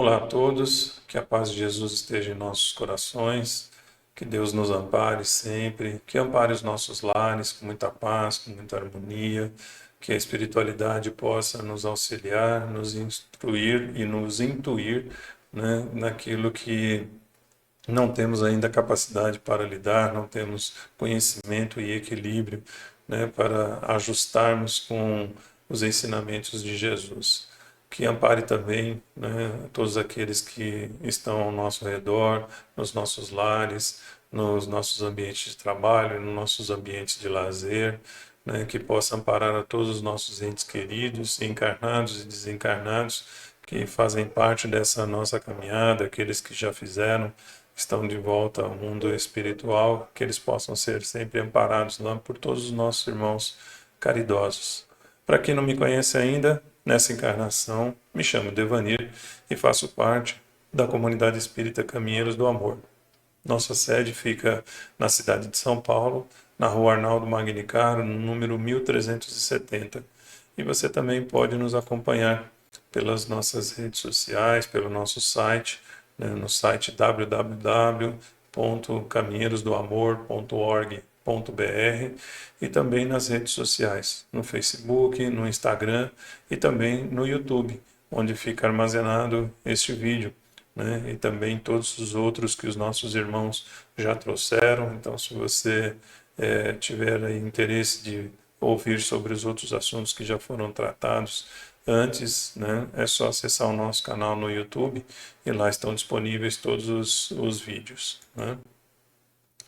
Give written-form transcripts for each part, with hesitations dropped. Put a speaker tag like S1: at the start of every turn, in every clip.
S1: Olá a todos, que a paz de Jesus esteja em nossos corações, que Deus nos ampare sempre, que ampare os nossos lares com muita paz, com muita harmonia, que a espiritualidade possa nos auxiliar, nos instruir e nos intuir, né, naquilo que não temos ainda capacidade para lidar, não temos conhecimento e equilíbrio, né, para ajustarmos com os ensinamentos de Jesus. Que ampare também, né, todos aqueles que estão ao nosso redor, nos nossos lares, nos nossos ambientes de trabalho, nos nossos ambientes de lazer, né, que possa amparar a todos os nossos entes queridos, encarnados e desencarnados, que fazem parte dessa nossa caminhada, aqueles que já fizeram, estão de volta ao mundo espiritual, que eles possam ser sempre amparados lá por todos os nossos irmãos caridosos. Para quem não me conhece ainda, nessa encarnação, me chamo Devanir e faço parte da comunidade espírita Caminheiros do Amor. Nossa sede fica na cidade de São Paulo, na rua Arnaldo Magnicaro, no número 1370. E você também pode nos acompanhar pelas nossas redes sociais, pelo nosso site, né, no site www.caminheirosdoamor.org.br e também nas redes sociais, no Facebook, no Instagram e também no YouTube, onde fica armazenado este vídeo, né? E também todos os outros que os nossos irmãos já trouxeram. Então, se você tiver aí interesse de ouvir sobre os outros assuntos que já foram tratados antes, né, é só acessar o nosso canal no YouTube e lá estão disponíveis todos os vídeos, né?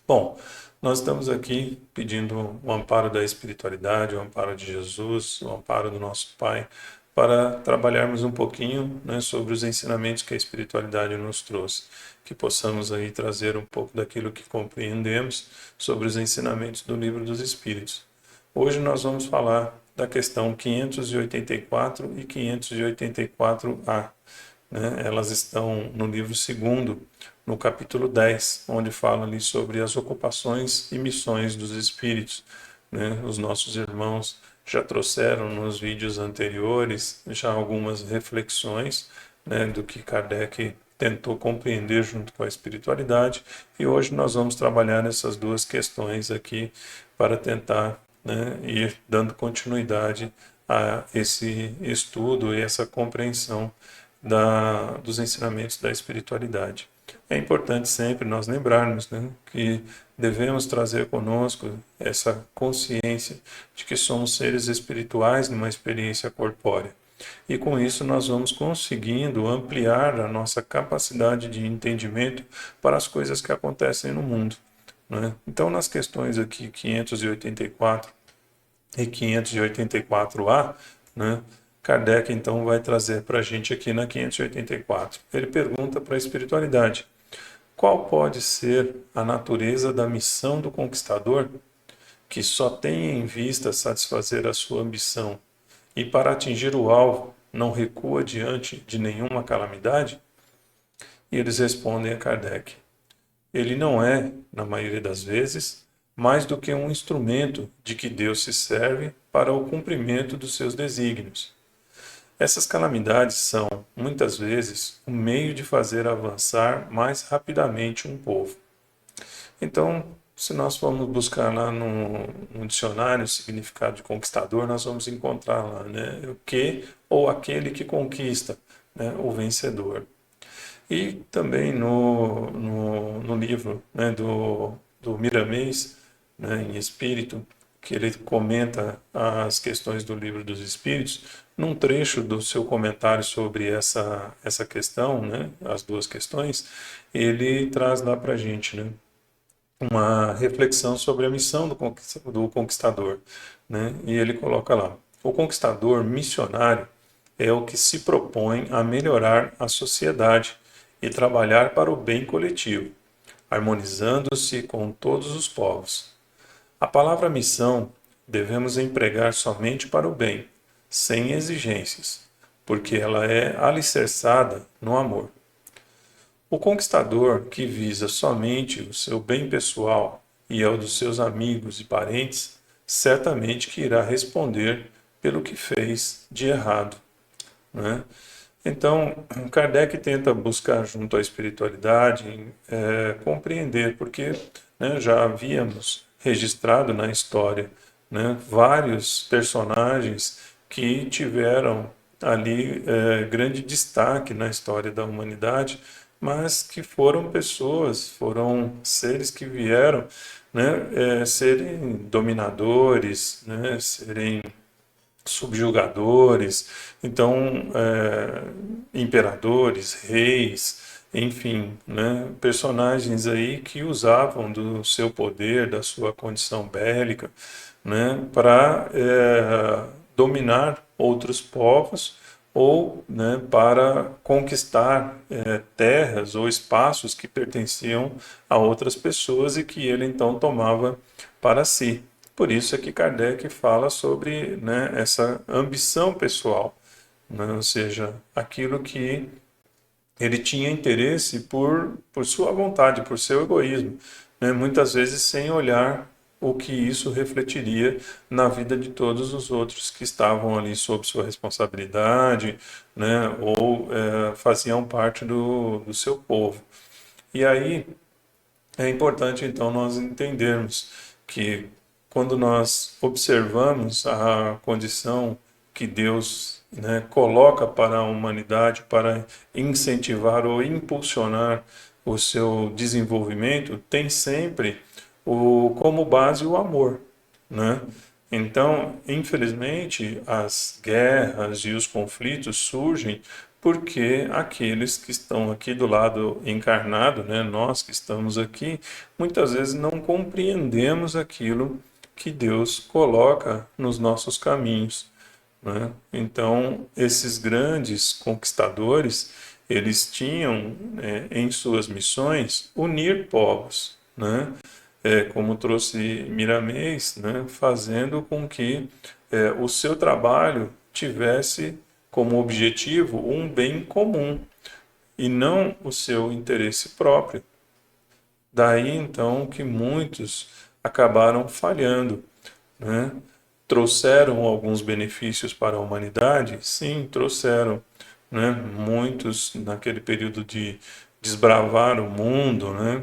S1: Bom, nós estamos aqui pedindo o amparo da espiritualidade, o amparo de Jesus, o amparo do nosso Pai, para trabalharmos um pouquinho, né, sobre os ensinamentos que a espiritualidade nos trouxe, que possamos aí trazer um pouco daquilo que compreendemos sobre os ensinamentos do Livro dos Espíritos. Hoje nós vamos falar da questão 584 e 584A, né? Elas estão no livro segundo, no capítulo 10, onde fala ali sobre as ocupações e missões dos espíritos, né? Os nossos irmãos já trouxeram nos vídeos anteriores já algumas reflexões, né, do que Kardec tentou compreender junto com a espiritualidade, e hoje nós vamos trabalhar nessas duas questões aqui para tentar, né, ir dando continuidade a esse estudo e essa compreensão dos ensinamentos da espiritualidade. É importante sempre nós lembrarmos, né, que devemos trazer conosco essa consciência de que somos seres espirituais numa experiência corpórea. E com isso nós vamos conseguindo ampliar a nossa capacidade de entendimento para as coisas que acontecem no mundo, né? Então, nas questões aqui 584 e 584A, né, Kardec então vai trazer para a gente aqui na 584. Ele pergunta para a espiritualidade: qual pode ser a natureza da missão do conquistador, que só tem em vista satisfazer a sua ambição e para atingir o alvo não recua diante de nenhuma calamidade? E eles respondem a Kardec: ele não é, na maioria das vezes, mais do que um instrumento de que Deus se serve para o cumprimento dos seus desígnios. Essas calamidades são, muitas vezes, um meio de fazer avançar mais rapidamente um povo. Então, se nós formos buscar lá no dicionário o significado de conquistador, nós vamos encontrar lá, né, o que ou aquele que conquista, né, o vencedor. E também no livro, né, do Miramês, né, em Espírito, que ele comenta as questões do Livro dos Espíritos, num trecho do seu comentário sobre essa questão, né, as duas questões, ele traz lá para a gente, né, uma reflexão sobre a missão do conquistador, né? E ele coloca lá: o conquistador missionário é o que se propõe a melhorar a sociedade e trabalhar para o bem coletivo, harmonizando-se com todos os povos. A palavra missão devemos empregar somente para o bem, sem exigências, porque ela é alicerçada no amor. O conquistador que visa somente o seu bem pessoal e ao dos seus amigos e parentes, certamente que irá responder pelo que fez de errado, né? Então, Kardec tenta buscar junto à espiritualidade compreender, porque né, já havíamos registrado na história né, vários personagens que tiveram ali grande destaque na história da humanidade, mas que foram pessoas, foram seres que vieram né, serem dominadores, né, serem subjugadores, então imperadores, reis, enfim, né, personagens aí que usavam do seu poder, da sua condição bélica, né, para dominar outros povos ou né, para conquistar terras ou espaços que pertenciam a outras pessoas e que ele então tomava para si. Por isso é que Kardec fala sobre né, essa ambição pessoal, né, ou seja, aquilo que ele tinha interesse por sua vontade, por seu egoísmo, né, muitas vezes sem olhar o que isso refletiria na vida de todos os outros que estavam ali sob sua responsabilidade, né, ou faziam parte do seu povo. E aí é importante então nós entendermos que quando nós observamos a condição que Deus né, coloca para a humanidade para incentivar ou impulsionar o seu desenvolvimento, tem sempre como base o amor, né? Então, infelizmente, as guerras e os conflitos surgem porque aqueles que estão aqui do lado encarnado, né, nós que estamos aqui, muitas vezes não compreendemos aquilo que Deus coloca nos nossos caminhos, né? Então, esses grandes conquistadores, eles tinham em suas missões unir povos, né? Como trouxe Miramês, né? Fazendo com que o seu trabalho tivesse como objetivo um bem comum e não o seu interesse próprio. Daí então que muitos acabaram falhando, né? Trouxeram alguns benefícios para a humanidade? Sim, trouxeram, né? Muitos naquele período de desbravar o mundo, né?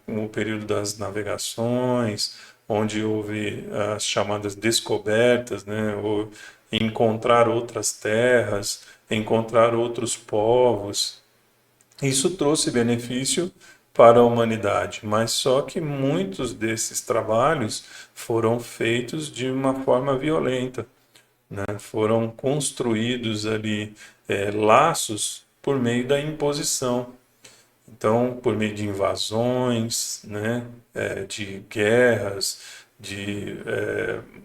S1: O período das navegações, onde houve as chamadas descobertas, né? Ou encontrar outras terras, encontrar outros povos, isso trouxe benefício para a humanidade, mas só que muitos desses trabalhos foram feitos de uma forma violenta, né? Foram construídos ali laços por meio da imposição. Então, por meio de invasões, né? De guerras, de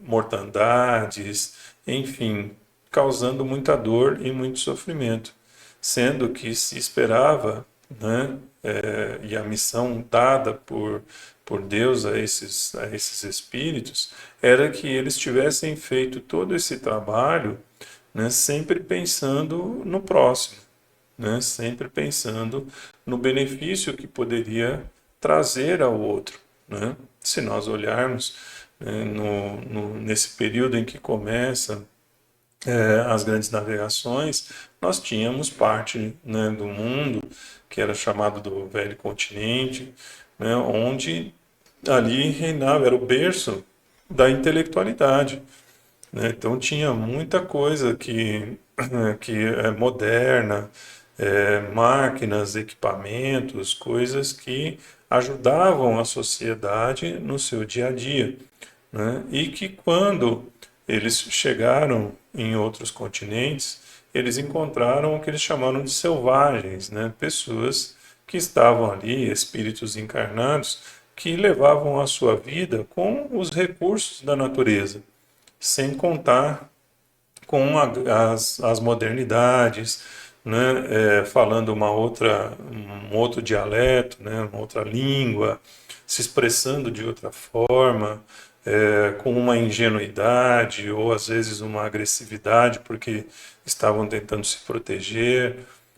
S1: mortandades, enfim, causando muita dor e muito sofrimento, sendo que se esperava, né, e a missão dada por Deus a esses espíritos era que eles tivessem feito todo esse trabalho, né, sempre pensando no próximo, né, sempre pensando no benefício que poderia trazer ao outro, né? Se nós olharmos nesse período em que começa as grandes navegações, nós tínhamos parte né, do mundo que era chamado do Velho Continente, né, onde ali reinava, era o berço da intelectualidade, né? Então tinha muita coisa que é moderna, máquinas, equipamentos, coisas que ajudavam a sociedade no seu dia a dia, né? E que quando eles chegaram em outros continentes, eles encontraram o que eles chamaram de selvagens, né? Pessoas que estavam ali, espíritos encarnados, que levavam a sua vida com os recursos da natureza, sem contar com as modernidades, né, falando um outro dialeto, né, uma outra língua, se expressando de outra forma, com uma ingenuidade ou às vezes uma agressividade, porque estavam tentando se proteger.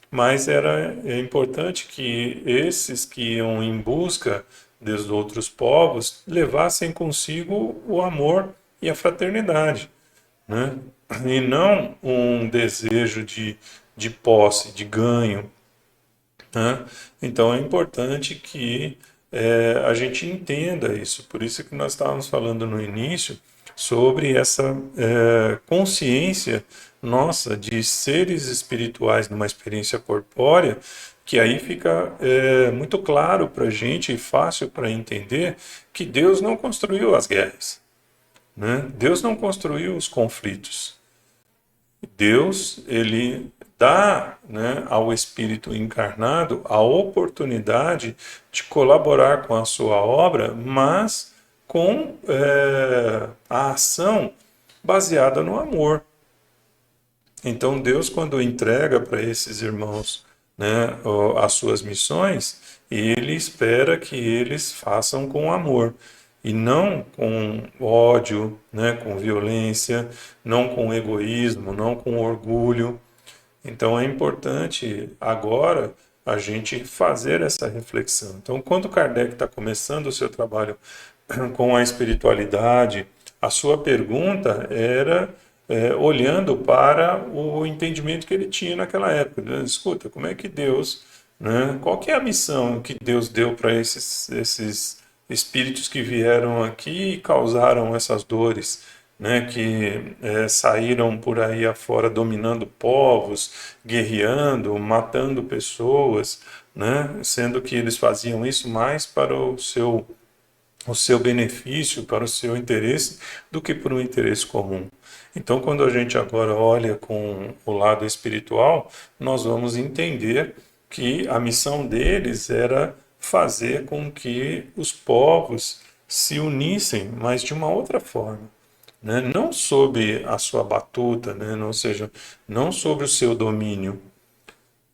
S1: Mas é importante que esses que iam em busca dos outros povos levassem consigo o amor e a fraternidade, né? E não um desejo de de posse, de ganho, né? Então é importante que a gente entenda isso. Por isso que nós estávamos falando no início sobre essa consciência nossa de seres espirituais numa experiência corpórea, que aí fica muito claro para a gente e fácil para entender que Deus não construiu as guerras, né? Deus não construiu os conflitos. Deus, ele dá, né, ao espírito encarnado a oportunidade de colaborar com a sua obra, mas com a ação baseada no amor. Então Deus, quando entrega para esses irmãos, né, as suas missões, ele espera que eles façam com amor e não com ódio, né, com violência, não com egoísmo, não com orgulho. Então é importante agora a gente fazer essa reflexão. Então, quando Kardec está começando o seu trabalho com a espiritualidade, a sua pergunta era olhando para o entendimento que ele tinha naquela época. Né? Escuta, como é que Deus, né, qual que é a missão que Deus deu para esses espíritos que vieram aqui e causaram essas dores, né, que saíram por aí afora dominando povos, guerreando, matando pessoas, né, sendo que eles faziam isso mais para o seu benefício, para o seu interesse, do que por um interesse comum. Então, quando a gente agora olha com o lado espiritual, nós vamos entender que a missão deles era fazer com que os povos se unissem, mas de uma outra forma, né? Não sob a sua batuta, né? Ou seja, não sobre o seu domínio,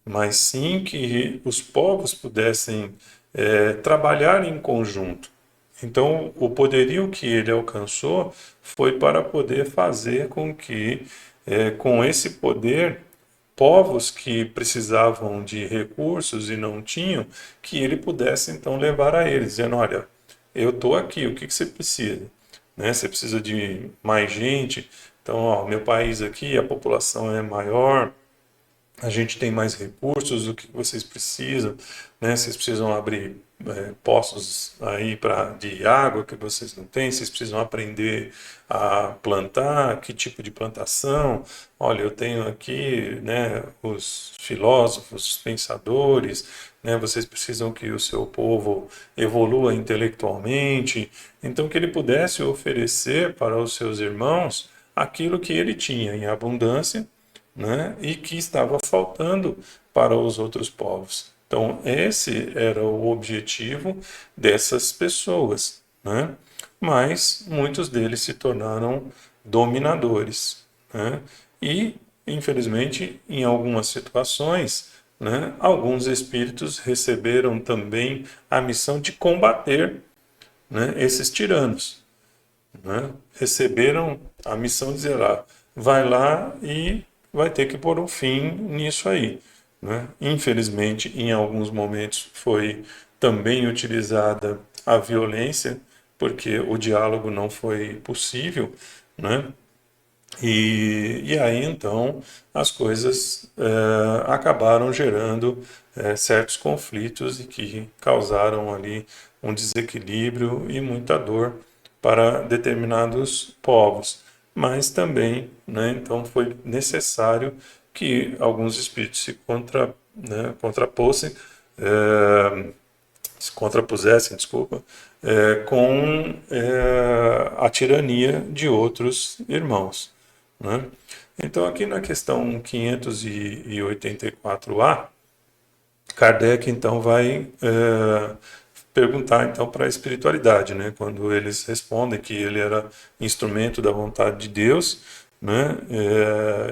S1: mas sim que os povos pudessem trabalhar em conjunto. Então, o poderio que ele alcançou foi para poder fazer com que, com esse poder, povos que precisavam de recursos e não tinham, que ele pudesse então levar a eles, dizendo: olha, eu estou aqui, o que você precisa? Né? Você precisa de mais gente? Então, ó, meu país aqui, a população é maior, a gente tem mais recursos, o que vocês precisam, né? Vocês precisam abrir poços aí de água que vocês não têm, vocês precisam aprender a plantar, que tipo de plantação. Olha, eu tenho aqui, né, os filósofos, os pensadores, né? Vocês precisam que o seu povo evolua intelectualmente. Então, que ele pudesse oferecer para os seus irmãos aquilo que ele tinha em abundância, né, e que estava faltando para os outros povos. Então, esse era o objetivo dessas pessoas, né? Mas muitos deles se tornaram dominadores, né? E, infelizmente, em algumas situações, né, alguns espíritos receberam também a missão de combater, né, esses tiranos, né? Receberam a missão de dizer: vai lá e vai ter que pôr um fim nisso aí, né? Infelizmente, em alguns momentos foi também utilizada a violência, porque o diálogo não foi possível, né? E aí então as coisas acabaram gerando certos conflitos e que causaram ali um desequilíbrio e muita dor para determinados povos. Mas também, né, então foi necessário que alguns espíritos contrapusessem, se contrapusessem, desculpa, com a tirania de outros irmãos, né? Então, aqui na questão 584A, Kardec então vai perguntar então para a espiritualidade, né? Quando eles respondem que ele era instrumento da vontade de Deus, né?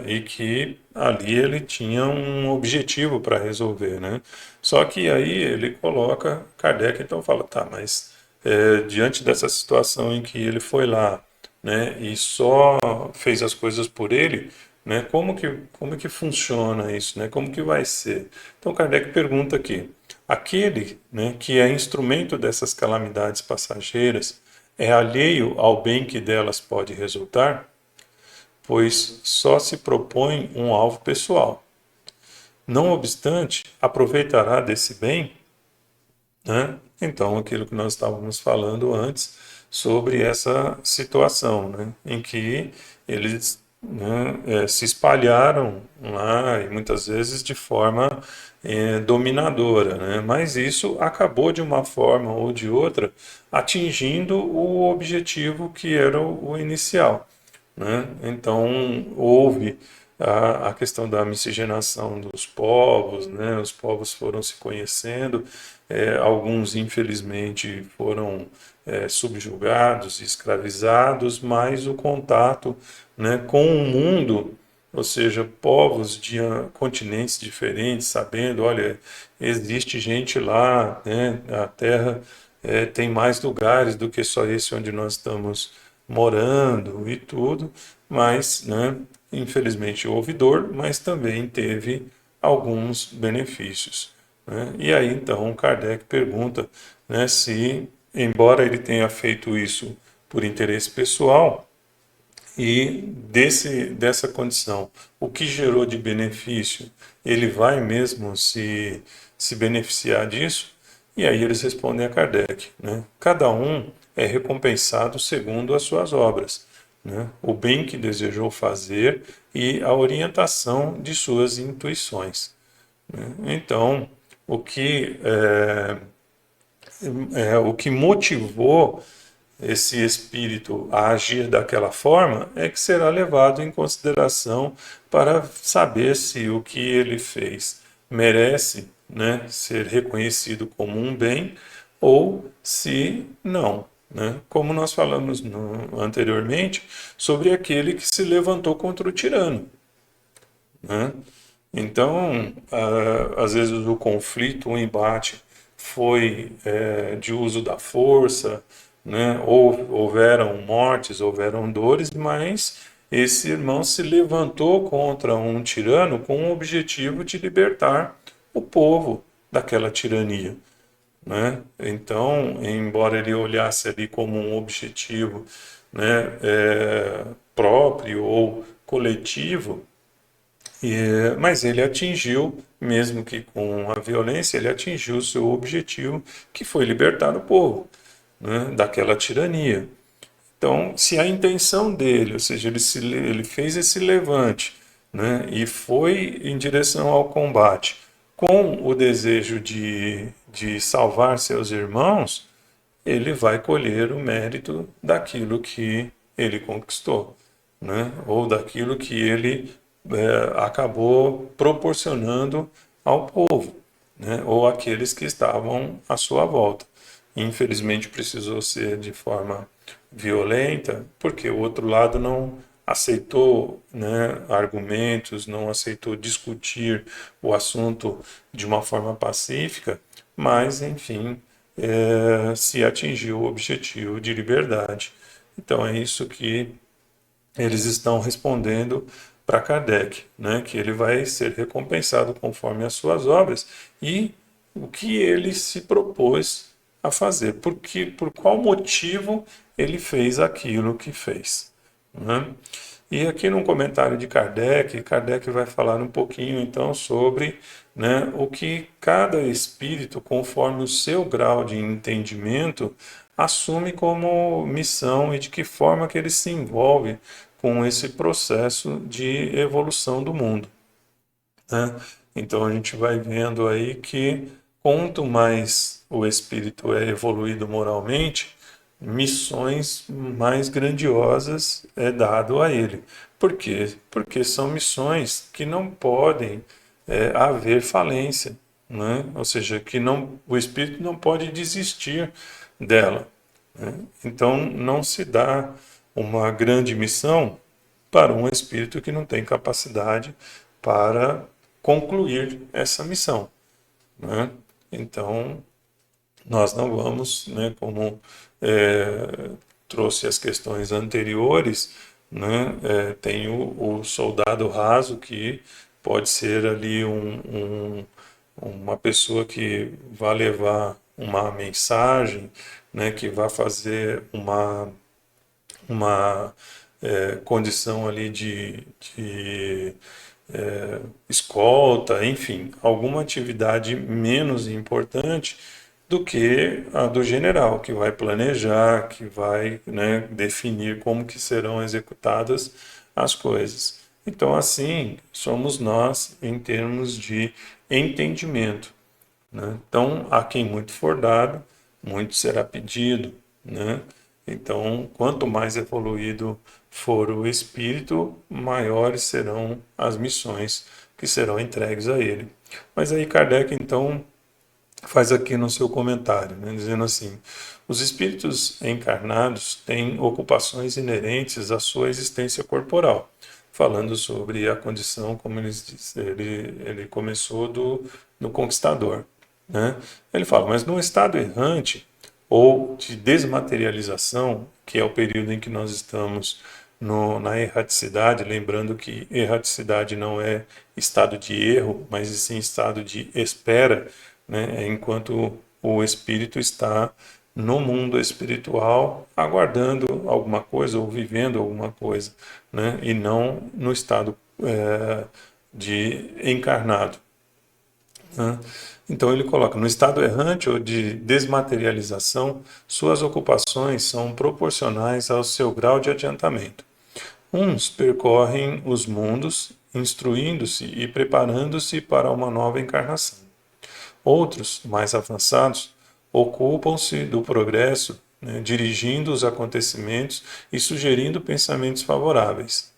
S1: E que ali ele tinha um objetivo para resolver, né? Só que aí ele coloca, Kardec então fala: tá, mas diante dessa situação em que ele foi lá, né, e só fez as coisas por ele, né, como que funciona isso, né, como que vai ser? Então Kardec pergunta aqui: aquele, né, que é instrumento dessas calamidades passageiras é alheio ao bem que delas pode resultar, pois só se propõe um alvo pessoal. Não obstante, aproveitará desse bem, né? Então, aquilo que nós estávamos falando antes sobre essa situação, né? Em que eles, né, se espalharam lá e muitas vezes de forma dominadora, né? Mas isso acabou de uma forma ou de outra atingindo o objetivo que era o inicial, né? Então houve a questão da miscigenação dos povos, né? Os povos foram se conhecendo, alguns infelizmente foram subjugados, escravizados, mas o contato, né, com o mundo, ou seja, povos de continentes diferentes, sabendo, olha, existe gente lá, né? A Terra tem mais lugares do que só esse onde nós estamos morando e tudo, mas, né, infelizmente houve dor, mas também teve alguns benefícios, né? E aí então Kardec pergunta, né, se, embora ele tenha feito isso por interesse pessoal, e dessa condição, o que gerou de benefício, ele vai mesmo se beneficiar disso? E aí eles respondem a Kardec, né? Cada um é recompensado segundo as suas obras, né? O bem que desejou fazer e a orientação de suas intuições, né? Então, o que motivou esse espírito a agir daquela forma é que será levado em consideração para saber se o que ele fez merece, né, ser reconhecido como um bem ou se não, né? Como nós falamos anteriormente sobre aquele que se levantou contra o tirano, né? Então, às vezes o conflito, o embate foi de uso da força, né? Houveram mortes, houveram dores, mas esse irmão se levantou contra um tirano com o objetivo de libertar o povo daquela tirania, né? Então, embora ele olhasse ali como um objetivo, né, próprio ou coletivo, mas ele atingiu, mesmo que com a violência, ele atingiu o seu objetivo, que foi libertar o povo, né, daquela tirania. Então, se a intenção dele, ou seja, ele fez esse levante, né, e foi em direção ao combate com o desejo de salvar seus irmãos, ele vai colher o mérito daquilo que ele conquistou, né? Ou daquilo que ele acabou proporcionando ao povo, né? Ou àqueles que estavam à sua volta. Infelizmente precisou ser de forma violenta, porque o outro lado não aceitou, né, argumentos, não aceitou discutir o assunto de uma forma pacífica, mas, enfim, se atingiu o objetivo de liberdade. Então é isso que eles estão respondendo para Kardec, né? Que ele vai ser recompensado conforme as suas obras e o que ele se propôs a fazer, por qual motivo ele fez aquilo que fez, né? E aqui no comentário de Kardec, Kardec vai falar um pouquinho então sobre, né, o que cada espírito, conforme o seu grau de entendimento, assume como missão e de que forma que ele se envolve com esse processo de evolução do mundo, né? Então a gente vai vendo aí que quanto mais o espírito é evoluído moralmente, missões mais grandiosas é dado a ele. Por quê? Porque são missões que não podem haver falência, né? Ou seja, que não, o espírito não pode desistir dela, né? Então não se dá uma grande missão para um espírito que não tem capacidade para concluir essa missão, né? Então, nós não vamos, né, como trouxe as questões anteriores, né, tem o soldado raso que pode ser ali uma pessoa que vai levar uma mensagem, né, que vai fazer uma condição ali de escolta, enfim, alguma atividade menos importante do que a do general, que vai planejar, que vai, né, definir como que serão executadas as coisas. Então, assim, somos nós em termos de entendimento, né? Então, a quem muito for dado, muito será pedido, né? Então, quanto mais evoluído for o espírito, maiores serão as missões que serão entregues a ele. Mas aí Kardec, então, faz aqui no seu comentário, né, dizendo assim: os espíritos encarnados têm ocupações inerentes à sua existência corporal, falando sobre a condição, como ele começou do conquistador, né? Ele fala, mas no estado errante ou de desmaterialização, que é o período em que nós estamos na erraticidade, lembrando que erraticidade não é estado de erro, mas sim estado de espera, né? Enquanto o espírito está no mundo espiritual aguardando alguma coisa ou vivendo alguma coisa, né? E não no estado de encarnado, né? Então ele coloca, no estado errante ou de desmaterialização, suas ocupações são proporcionais ao seu grau de adiantamento. Uns percorrem os mundos, instruindo-se e preparando-se para uma nova encarnação. Outros, mais avançados, ocupam-se do progresso, né, dirigindo os acontecimentos e sugerindo pensamentos favoráveis.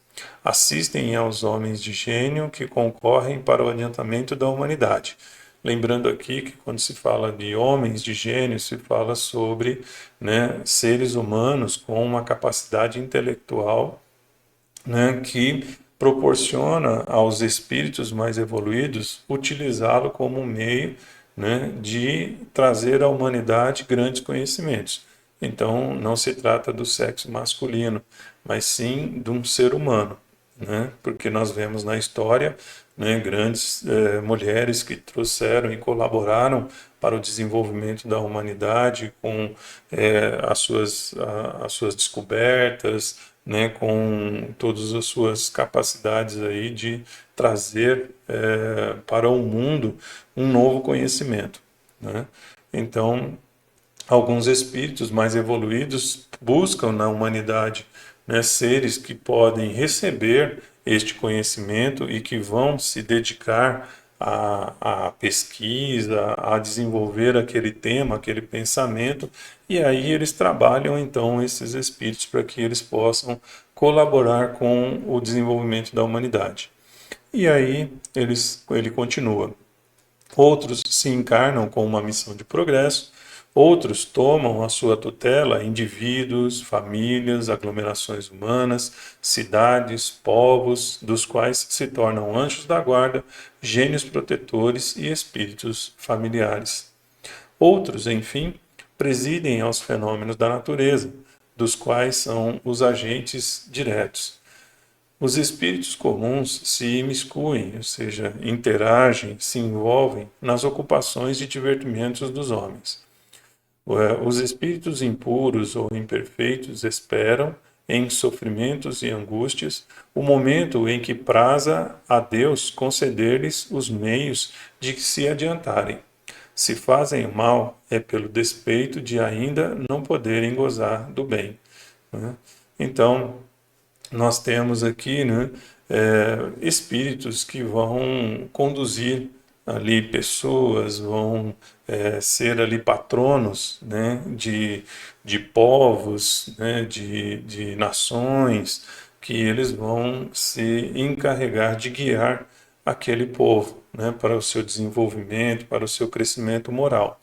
S1: Assistem aos homens de gênio que concorrem para o adiantamento da humanidade. Lembrando aqui que quando se fala de homens de gênio, se fala sobre, né, seres humanos com uma capacidade intelectual, né, que proporciona aos espíritos mais evoluídos utilizá-lo como um meio, né, de trazer à humanidade grandes conhecimentos. Então, não se trata do sexo masculino, mas sim de um ser humano, né? Porque nós vemos na história, né, grandes mulheres que trouxeram e colaboraram para o desenvolvimento da humanidade com as suas descobertas, né, com todas as suas capacidades aí de trazer para o mundo um novo conhecimento, né? Então, alguns espíritos mais evoluídos buscam na humanidade, né, seres que podem receber este conhecimento e que vão se dedicar à pesquisa, a desenvolver aquele tema, aquele pensamento, e aí eles trabalham então esses espíritos para que eles possam colaborar com o desenvolvimento da humanidade. E aí ele continua. Outros se encarnam com uma missão de progresso, outros tomam à sua tutela indivíduos, famílias, aglomerações humanas, cidades, povos, dos quais se tornam anjos da guarda, gênios protetores e espíritos familiares. Outros, enfim, presidem aos fenômenos da natureza, dos quais são os agentes diretos. Os espíritos comuns se imiscuem, ou seja, interagem, se envolvem nas ocupações e divertimentos dos homens. Os espíritos impuros ou imperfeitos esperam, em sofrimentos e angústias, o momento em que praza a Deus conceder-lhes os meios de se adiantarem. Se fazem o mal, é pelo despeito de ainda não poderem gozar do bem, né? Então, nós temos aqui, né, espíritos que vão conduzir ali pessoas, vão ser ali patronos, né, de povos, né, de nações, que eles vão se encarregar de guiar aquele povo, né, para o seu desenvolvimento, para o seu crescimento moral,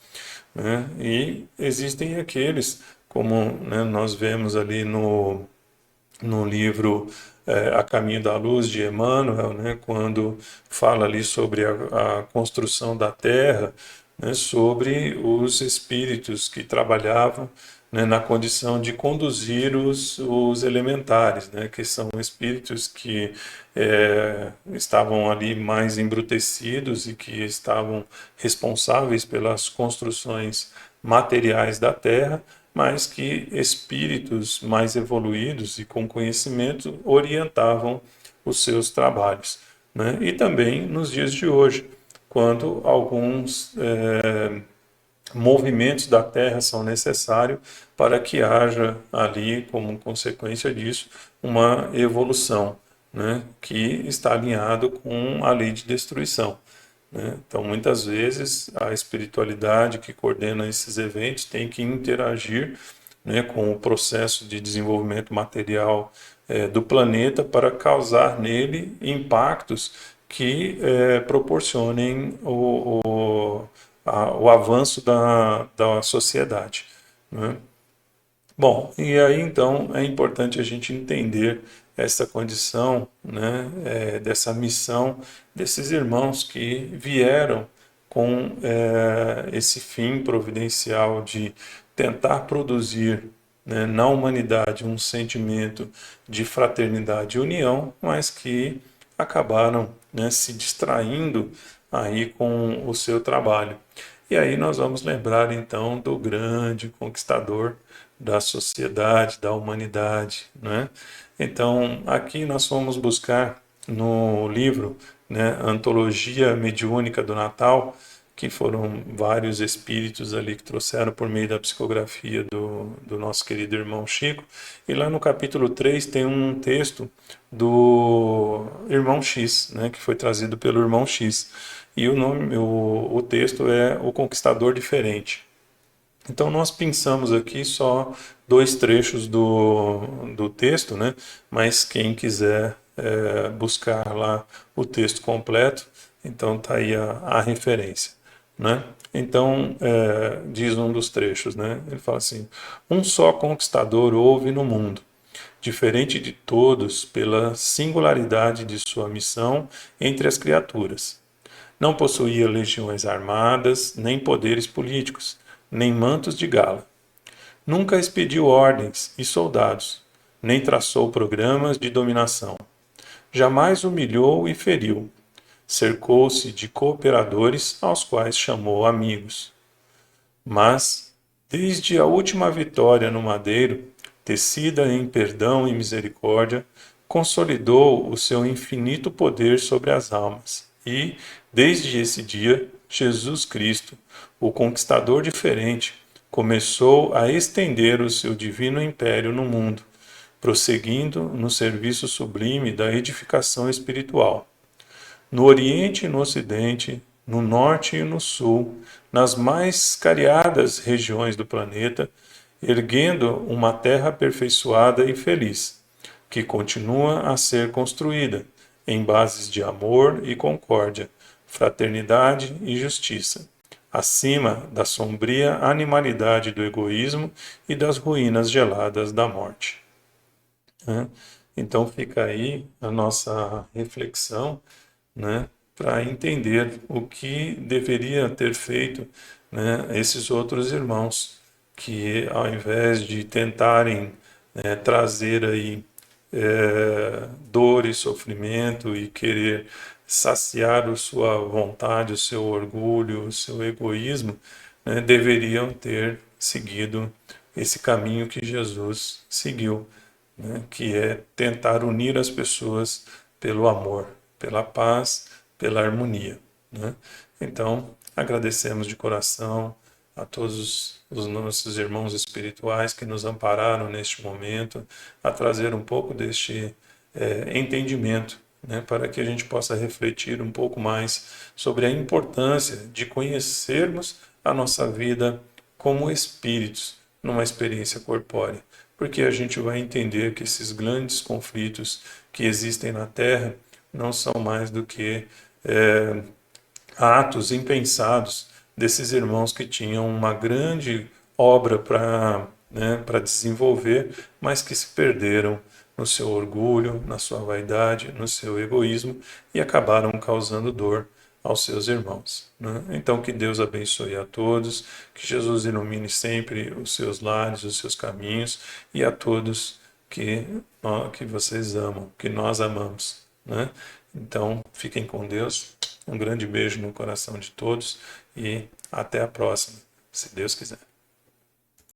S1: né? E existem aqueles, como, né, nós vemos ali no livro A Caminho da Luz de Emmanuel, né, quando fala ali sobre a construção da Terra, né, sobre os espíritos que trabalhavam, né, na condição de conduzir os elementares, né, que são espíritos que estavam ali mais embrutecidos e que estavam responsáveis pelas construções materiais da Terra, mas que espíritos mais evoluídos e com conhecimento orientavam os seus trabalhos, né? E também nos dias de hoje, quando alguns movimentos da Terra são necessários para que haja ali, como consequência disso, uma evolução, né, que está alinhado com a lei de destruição, né? Então, muitas vezes, a espiritualidade que coordena esses eventos tem que interagir, né, com o processo de desenvolvimento material do planeta para causar nele impactos que proporcionem o avanço da sociedade, né? Bom, e aí então é importante a gente entender essa condição, né, dessa missão desses irmãos que vieram com esse fim providencial de tentar produzir, né, na humanidade um sentimento de fraternidade e união, mas que acabaram, né, se distraindo aí com o seu trabalho. E aí nós vamos lembrar então do grande conquistador da sociedade, da humanidade, né? Então, aqui nós fomos buscar no livro, né, Antologia Mediúnica do Natal, que foram vários espíritos ali que trouxeram por meio da psicografia do nosso querido irmão Chico. E lá no capítulo 3 tem um texto do irmão X, né, que foi trazido pelo irmão X. E o texto é O Conquistador Diferente. Então, nós pensamos aqui só dois trechos do texto, né? Mas quem quiser buscar lá o texto completo, então tá aí a referência, né? Então, diz um dos trechos, né? Ele fala assim: um só conquistador houve no mundo, diferente de todos pela singularidade de sua missão entre as criaturas. Não possuía legiões armadas, nem poderes políticos, nem mantos de gala. Nunca expediu ordens e soldados, nem traçou programas de dominação. Jamais humilhou e feriu. Cercou-se de cooperadores aos quais chamou amigos. Mas, desde a última vitória no Madeiro, tecida em perdão e misericórdia, consolidou o seu infinito poder sobre as almas. E, desde esse dia, Jesus Cristo, o conquistador diferente, começou a estender o seu divino império no mundo, prosseguindo no serviço sublime da edificação espiritual. No Oriente e no Ocidente, no Norte e no Sul, nas mais cariadas regiões do planeta, erguendo uma terra aperfeiçoada e feliz, que continua a ser construída em bases de amor e concórdia, fraternidade e justiça, acima da sombria animalidade do egoísmo e das ruínas geladas da morte, né? Então fica aí a nossa reflexão, né, para entender o que deveria ter feito, né, esses outros irmãos que, ao invés de tentarem, né, trazer aí dor e sofrimento e querer saciar a sua vontade, o seu orgulho, o seu egoísmo, né, deveriam ter seguido esse caminho que Jesus seguiu, né, que é tentar unir as pessoas pelo amor, pela paz, pela harmonia, né? Então, agradecemos de coração a todos os nossos irmãos espirituais que nos ampararam neste momento, a trazer um pouco deste entendimento, né, para que a gente possa refletir um pouco mais sobre a importância de conhecermos a nossa vida como espíritos, numa experiência corpórea, porque a gente vai entender que esses grandes conflitos que existem na Terra não são mais do que atos impensados desses irmãos que tinham uma grande obra para desenvolver, mas que se perderam no seu orgulho, na sua vaidade, no seu egoísmo e acabaram causando dor aos seus irmãos, né? Então, que Deus abençoe a todos, que Jesus ilumine sempre os seus lares, os seus caminhos e a todos que vocês amam, que nós amamos, né? Então, fiquem com Deus. Um grande beijo no coração de todos e até a próxima, se Deus quiser.